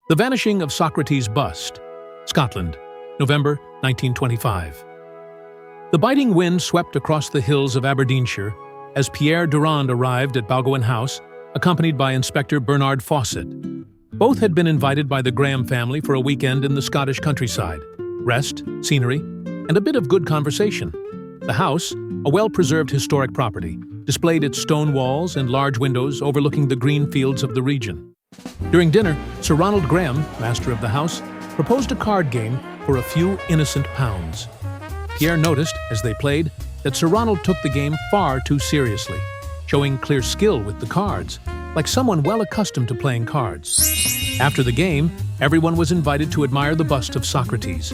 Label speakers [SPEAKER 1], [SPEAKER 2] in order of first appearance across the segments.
[SPEAKER 1] The Vanishing of Socrates' Bust, Scotland, November 1925. The biting wind swept across the hills of Aberdeenshire as Pierre Durand arrived at Balgowan House, accompanied by Inspector Bernard Fawcett. Both had been invited by the Graham family for a weekend in the Scottish countryside. Rest, scenery, and a bit of good conversation. The house, a well-preserved historic property, displayed its stone walls and large windows overlooking the green fields of the region. During dinner, Sir Ronald Graham, master of the house, proposed a card game for a few innocent pounds. Pierre noticed, as they played, that Sir Ronald took the game far too seriously, showing clear skill with the cards, like someone well accustomed to playing cards. After the game, everyone was invited to admire the bust of Socrates,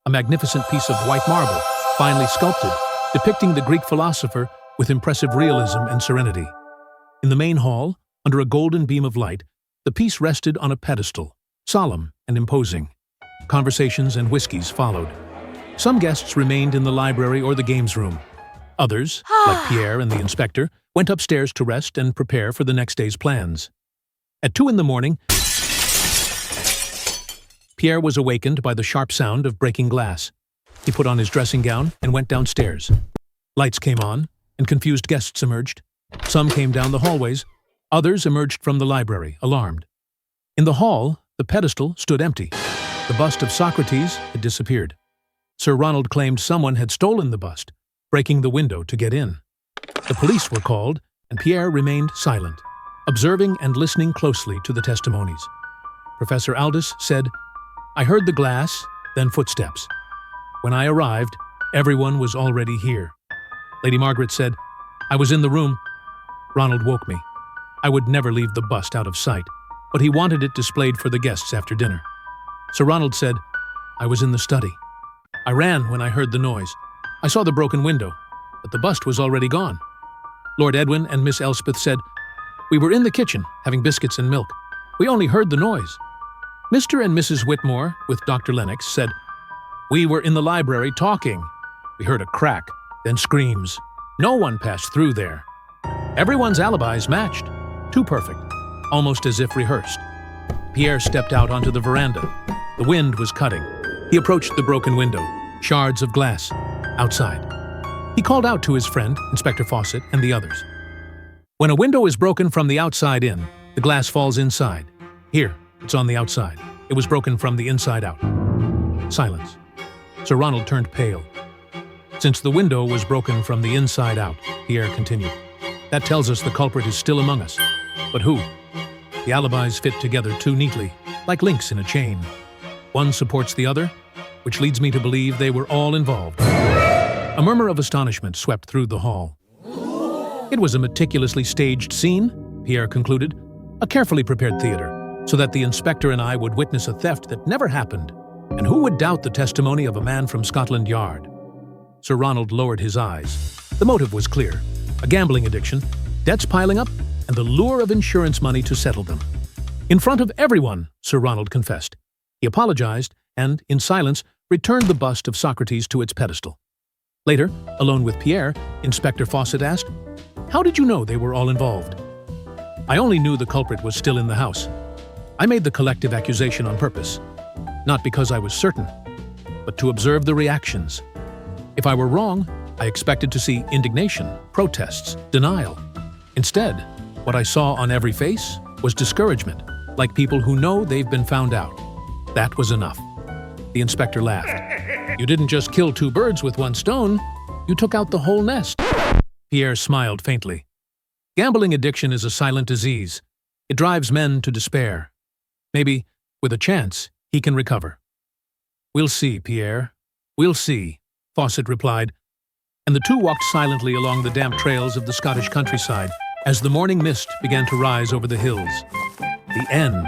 [SPEAKER 1] a magnificent piece of white marble, finely sculpted, depicting the Greek philosopher with impressive realism and serenity. In the main hall, under a golden beam of light, the piece rested on a pedestal, solemn and imposing. Conversations and whiskies followed. Some guests remained in the library or the games room. Others, like Pierre and the inspector, went upstairs to rest and prepare for the next day's plans. At 2 a.m, Pierre was awakened by the sharp sound of breaking glass. He put on his dressing gown and went downstairs. Lights came on, and confused guests emerged. Some came down the hallways. Others emerged from the library, alarmed. In the hall, the pedestal stood empty. The bust of Socrates had disappeared. Sir Ronald claimed someone had stolen the bust, breaking the window to get in. The police were called, and Pierre remained silent, observing and listening closely to the testimonies. Professor Aldous said, "I heard the glass, then footsteps. When I arrived, everyone was already here." Lady Margaret said, "I was in the room. Ronald woke me. I would never leave the bust out of sight, but he wanted it displayed for the guests after dinner." Sir Ronald said, "I was in the study. I ran when I heard the noise. I saw the broken window, but the bust was already gone." Lord Edwin and Miss Elspeth said, "We were in the kitchen, having biscuits and milk. We only heard the noise." Mr. and Mrs. Whitmore, with Dr. Lennox, said, "We were in the library talking. We heard a crack, then screams. No one passed through there." Everyone's alibis matched. Too perfect, almost as if rehearsed. Pierre stepped out onto the veranda. The wind was cutting. He approached the broken window, shards of glass, outside. He called out to his friend, Inspector Fawcett, and the others. "When a window is broken from the outside in, the glass falls inside. Here, it's on the outside. It was broken from the inside out." Silence. Sir Ronald turned pale. "Since the window was broken from the inside out," Pierre continued, "that tells us the culprit is still among us. But who? The alibis fit together too neatly, like links in a chain. One supports the other, which leads me to believe they were all involved." A murmur of astonishment swept through the hall. It was a meticulously staged scene, Pierre concluded, a carefully prepared theater, so that the inspector and I would witness a theft that never happened. And who would doubt the testimony of a man from Scotland Yard? Sir Ronald lowered his eyes. The motive was clear: a gambling addiction, debts piling up, and the lure of insurance money to settle them. In front of everyone, Sir Ronald confessed. He apologized and, in silence, returned the bust of Socrates to its pedestal. Later, alone with Pierre, Inspector Fawcett asked, "How did you know they were all involved?" "I only knew the culprit was still in the house. I made the collective accusation on purpose, not because I was certain, but to observe the reactions. If I were wrong, I expected to see indignation, protests, denial. Instead, what I saw on every face was discouragement, like people who know they've been found out. That was enough." The inspector laughed. "You didn't just kill 2 birds with 1 stone. You took out the whole nest." Pierre smiled faintly. "Gambling addiction is a silent disease. It drives men to despair. Maybe, with a chance, he can recover." "We'll see, Pierre. We'll see," Fawcett replied, and the two walked silently along the damp trails of the Scottish countryside as the morning mist began to rise over the hills. The end.